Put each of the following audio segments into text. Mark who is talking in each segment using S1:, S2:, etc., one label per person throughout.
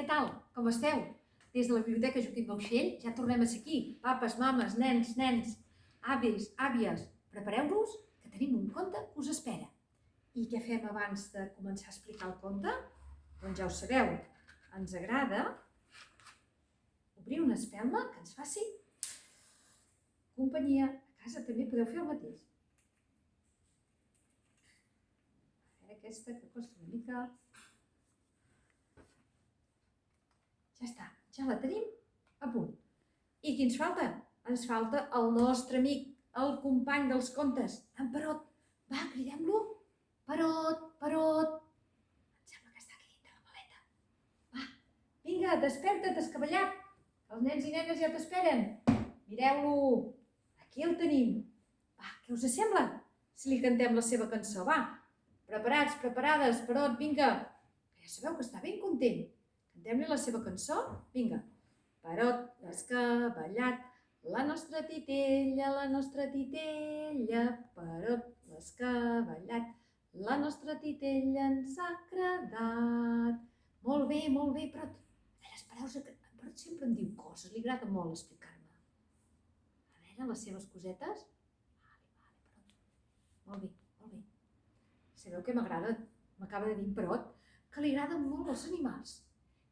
S1: què tal? Com esteu? Des de la Biblioteca Joaquim Bauxell ja tornem a ser aquí. Papes, mames, nens, avis, àvies, prepareu-vos que tenim un conte que us espera. I què fem abans de començar a explicar el conte? Doncs ja ho sabeu, ens agrada obrir una espelma que ens faci companyia. A casa també podeu fer el mateix. A veure aquesta que costa una mica. Ja està, ja la tenim a punt. I qui ens falta? Ens falta el nostre amic, el company dels contes, en Perot. Va, cridem-lo. Perot, Perot. Em sembla que està aquí dintre la maleta. Va, vinga, desperta't, escavallat. Els nens i nenes ja t'esperen. Mireu-lo. Aquí el tenim. Va, què us sembla? Si li cantem la seva cançó, va. Preparats, preparades, Perot, vinga. Ja sabeu que està ben content. Cantem-li la seva cançó? Vinga. Perot, l'escavallat, la nostra titella, Perot, l'escavallat, la nostra titella ens ha agradat. Molt bé, Perot. A veure, espereu que en Perot sempre em diu coses, li agrada molt explicar-me. A veure, les seves cosetes. Vale, Perot. Molt bé. Sabeu què m'agrada? M'acaba de dir en Perot que li agraden molt els animals.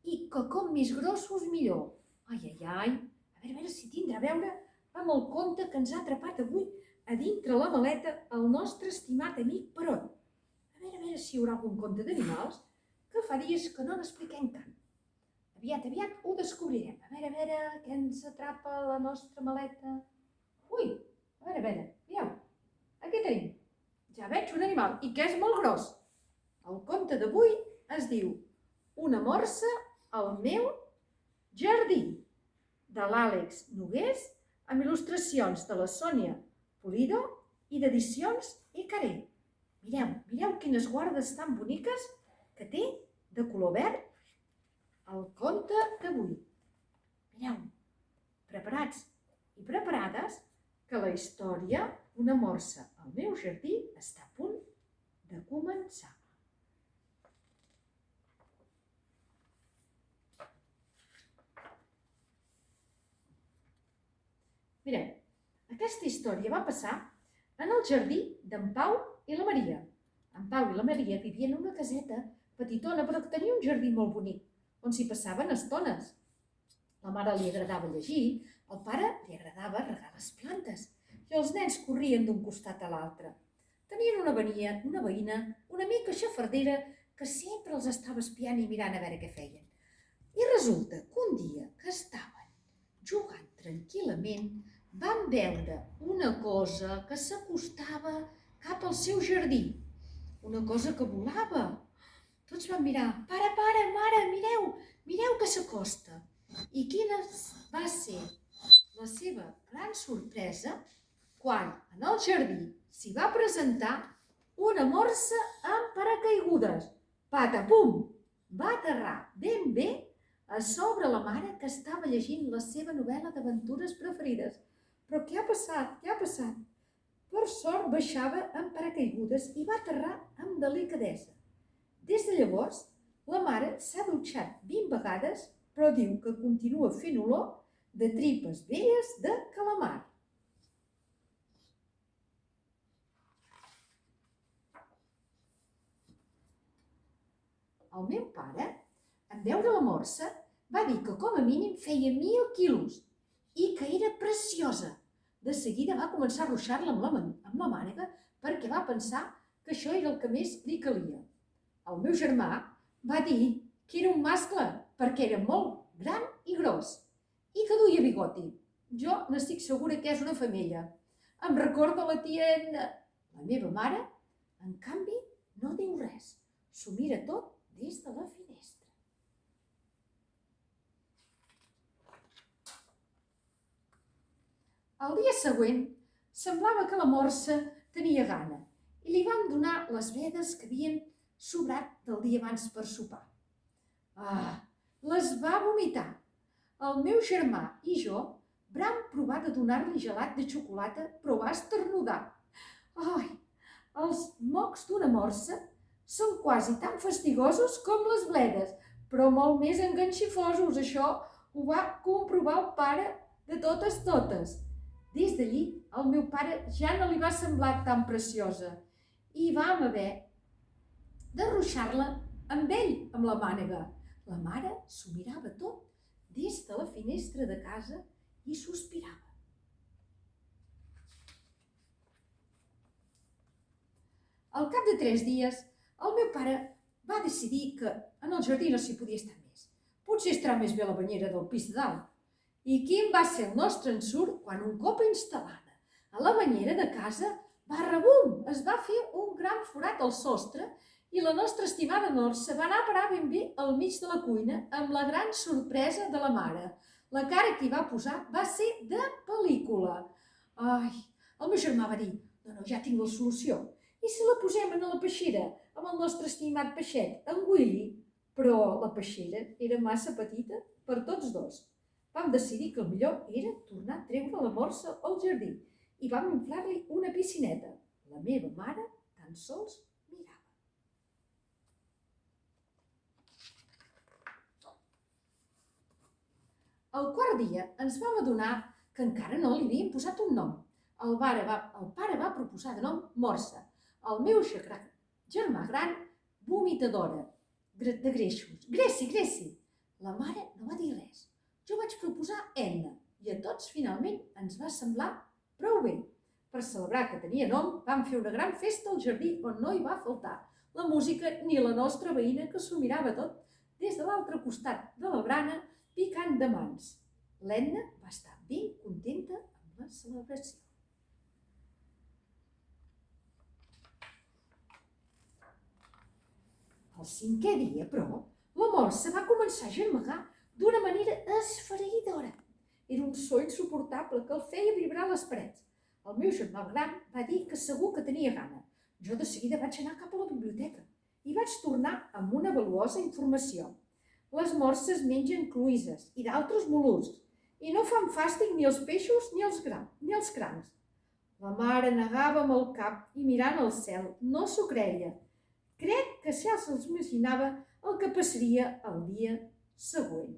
S1: I que com més grossos millor. Ai. A veure si tindrà a veure amb el conte que ens ha atrapat avui a dintre la maleta el nostre estimat amic Perot. A veure si hi haurà algun conte d'animals, que fa dies que no n'expliquem cap. Aviat ho descobrirem. A veure, què ens atrapa la nostra maleta? Ui, a veure, veieu? Aquí tenim. Ja veig un animal, i que és molt gros. El conte d'avui es diu Una morsa al meu jardí, de l'Àlex Nogués, amb il·lustracions de la Sònia Pulido i d'edicions Icaré. Mireu quines guardes tan boniques que té de color verd el conte d'avui. Mireu, preparats i preparades, que la història Una morsa al meu jardí està a punt de començar. Mireu, aquesta història va passar en el jardí d'en Pau i la Maria. En Pau i la Maria vivien en una caseta petitona, però que tenia un jardí molt bonic, on s'hi passaven estones. La mare li agradava llegir, al pare li agradava regar les plantes, i els nens corrien d'un costat a l'altre. Tenien una veïna, una mica xafardera, que sempre els estava espiant i mirant a veure què feien. I resulta que un dia que estaven jugant tranquil·lament, van veure una cosa que s'acostava cap al seu jardí. Una cosa que volava. Tots van mirar. Pare, mare, mireu que s'acosta. I quina va ser la seva gran sorpresa quan en el jardí s'hi va presentar una morsa amb paracaigudes. Patapum! Va aterrar ben bé a sobre la mare, que estava llegint la seva novel·la d'aventures preferides. Però què ha passat? Per sort baixava amb paracaigudes i va aterrar amb delicadesa. Des de llavors, la mare s'ha dutxat 20 vegades, però diu que continua fent olor de tripes velles de calamar. El meu pare, en veure la morsa, va dir que com a mínim feia 1000 quilos i que era preciosa. De seguida va començar a ruixar-la amb la mànega perquè va pensar que això era el que més li calia. El meu germà va dir que era un mascle perquè era molt gran i gros i que duia bigoti. Jo n'estic segura que és una femella. Em recorda la tia Edna. La meva mare, en canvi, no diu res. S'ho mira tot des de la finestra. El dia següent, semblava que la morsa tenia gana i li vam donar les vedes que havien sobrat del dia abans per sopar. Les va vomitar. El meu germà i jo vam provar de donar-li gelat de xocolata, però va esternudar. Els mocs d'una morsa són quasi tan fastigosos com les bledes, però molt més enganxifosos. Això ho va comprovar el pare de totes. Des d'allí, al meu pare ja no li va semblar tan preciosa i vam haver de ruixar-la amb ell, amb la mànega. La mare s'ho mirava tot des de la finestra de casa i sospirava. Al cap de 3 dies, el meu pare va decidir que en el jardí no s'hi podia estar més. Potser estarà més bé a la banyera del pis de dalt. I quin va ser el nostre ensurt quan un cop instal·lada a la banyera de casa, barrabum, es va fer un gran forat al sostre i la nostra estimada Norça va anar a parar ben bé al mig de la cuina amb la gran sorpresa de la mare. La cara que hi va posar va ser de pel·lícula. Ai, el meu germà va dir, no, ja tinc la solució. I si la posem a la peixera amb el nostre estimat peixet, en Willy? Però la peixera era massa petita per tots dos. Vam decidir que el millor era tornar a treure la morsa al jardí i vam inflar-li una piscineta. La meva mare tan sols mirava. Al quart dia ens vam adonar que encara no li havien posat un nom. El pare va proposar de nom Morsa. El meu germà gran, vomitadora de greixos. Greci! La mare no va dir res. Jo vaig proposar Edna i a tots finalment ens va semblar prou bé. Per celebrar que tenia nom, vam fer una gran festa al jardí on no hi va faltar la música ni la nostra veïna que s'ho mirava tot des de l'altre costat de la brana picant de mans. L'Edna va estar ben contenta amb la celebració. El 5è dia, però, la morsa va començar a germegar d'una manera esfereïdora. Era un so insuportable que el feia vibrar les parets. El meu germà gran va dir que segur que tenia gana. Jo de seguida vaig anar cap a la biblioteca i vaig tornar amb una valuosa informació. Les morses mengen cloïsses i d'altres mol·luscs i no fan fàstic ni els peixos ni els crancs. La mare negava amb el cap i mirant al cel no s'ho creia. Crec que ja se'ls imaginava el que passaria el dia següent.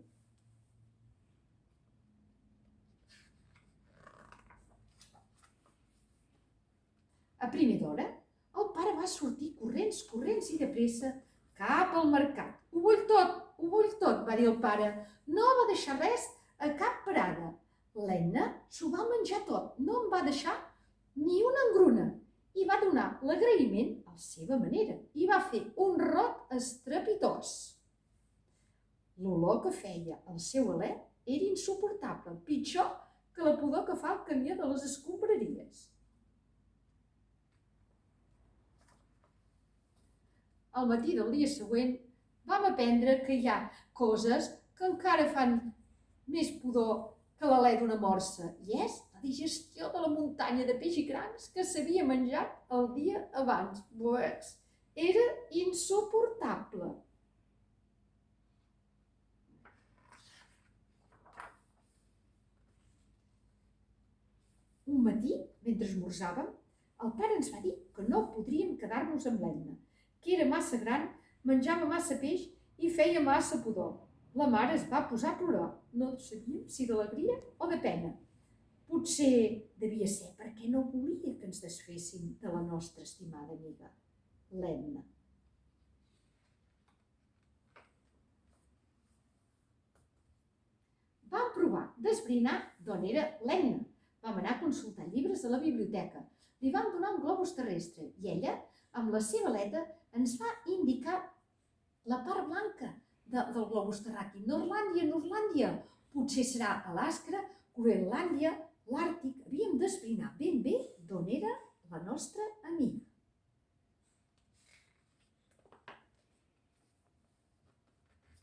S1: A primer d'hora, el pare va sortir corrents i de pressa cap al mercat. Ho vull tot, va dir el pare. No va deixar res a cap parada. L'Edna s'ho va menjar tot, no en va deixar ni una engruna. I va donar l'agraïment a la seva manera i va fer un rot estrepitós. L'olor que feia el seu alè era insuportable, pitjor que la pudor que fa el camió de les escombraries. Al matí del dia següent vam aprendre que hi ha coses que encara fan més pudor que l'alè d'una morsa, i és la digestió de la muntanya de peix i crancs que s'havia menjat el dia abans. Era insuportable. Un matí, mentre esmorzàvem, el pare ens va dir que no podríem quedar-nos amb l'Edna, que era massa gran, menjava massa peix i feia massa pudor. La mare es va posar a plorar. No sabíem si d'alegria o de pena. Potser devia ser perquè no volia que ens desféssim de la nostra estimada amiga, l'Edna. Vam provar d'esbrinar d'on era l'Edna. Vam anar a consultar llibres a la biblioteca. Li vam donar un globus terrestre i ella, amb la seva aleta, ens va indicar la part blanca del globus terràquid. Norlàndia. Potser serà Alaska, Groenlàndia, l'Àrtic. Havíem d'esbrinar ben bé d'on era la nostra amiga.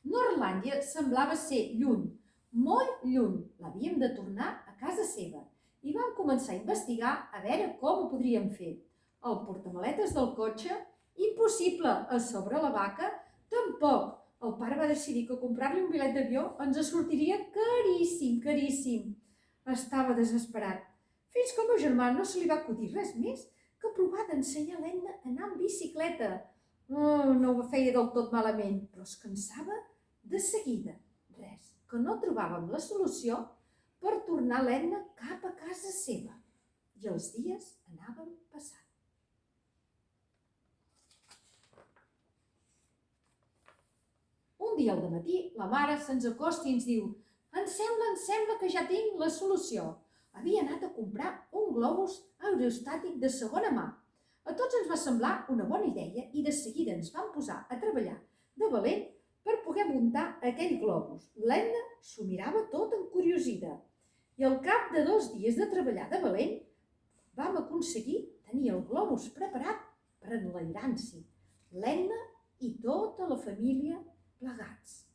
S1: Norlàndia semblava ser lluny, molt lluny. L'havíem de tornar a casa seva i vam començar a investigar a veure com ho podríem fer. El portamaletes del cotxe, impossible. A sobre la vaca, tampoc. El pare va decidir que comprar-li un bitllet d'avió ens sortiria caríssim. Estava desesperat. Fins que al meu germà no se li va acudir res més que provar d'ensenyar l'Edna a anar amb bicicleta. No ho feia del tot malament, però es cansava De seguida, res, que no trobàvem la solució per tornar l'Edna cap a casa seva. I els dies anaven passant. Un dia al matí, la mare se'ns acosta i ens diu: em sembla que ja tinc la solució. Havia anat a comprar un globus aerostàtic de segona mà. A tots ens va semblar una bona idea i de seguida ens vam posar a treballar de valent per poder muntar aquell globus. L'Edna s'ho mirava tot encuriosida. I al cap de 2 dies de treballar de valent vam aconseguir tenir el globus preparat per enlairar-s'hi. L'Edna i tota la família plegats.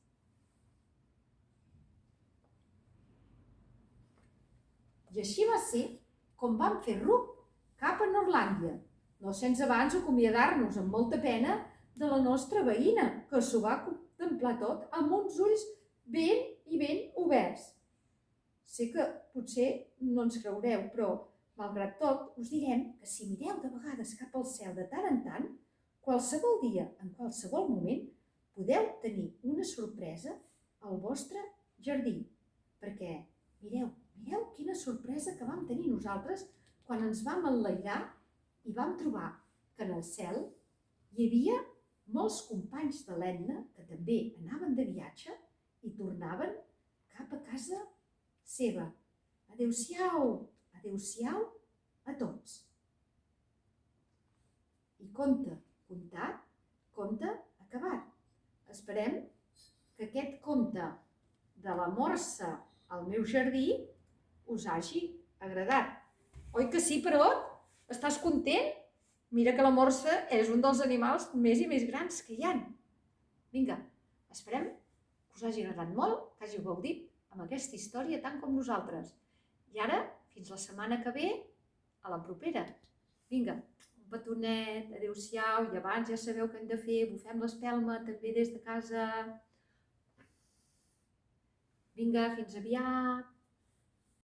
S1: I així va ser com vam fer ruc cap a Norlàndia, no sense abans acomiadar-nos amb molta pena de la nostra veïna, que s'ho va contemplar tot amb uns ulls ben oberts. Sé que potser no ens creureu, però, malgrat tot, us direm que si mireu de vegades cap al cel de tant en tant, qualsevol dia, en qualsevol moment, podeu tenir una sorpresa al vostre jardí. Perquè, mireu quina sorpresa que vam tenir nosaltres quan ens vam enlairar i vam trobar que en el cel hi havia molts companys de l'Edna que també anaven de viatge i tornaven cap a casa seva. Adéu-siau, adéu-siau a tots. I conte contat, conte acabat. Esperem que aquest conte de la morsa al meu jardí us hagi agradat. Oi que sí, Perot? Estàs content? Mira que la morsa és un dels animals més i més grans que hi ha. Vinga, esperem que us hagi agradat molt, que hàgiu gaudit amb aquesta història tant com nosaltres. I ara, fins la setmana que ve, a la propera. Vinga, un petonet, adéu-siau, i abans ja sabeu què hem de fer, bufem l'espelma també des de casa. Vinga, fins aviat.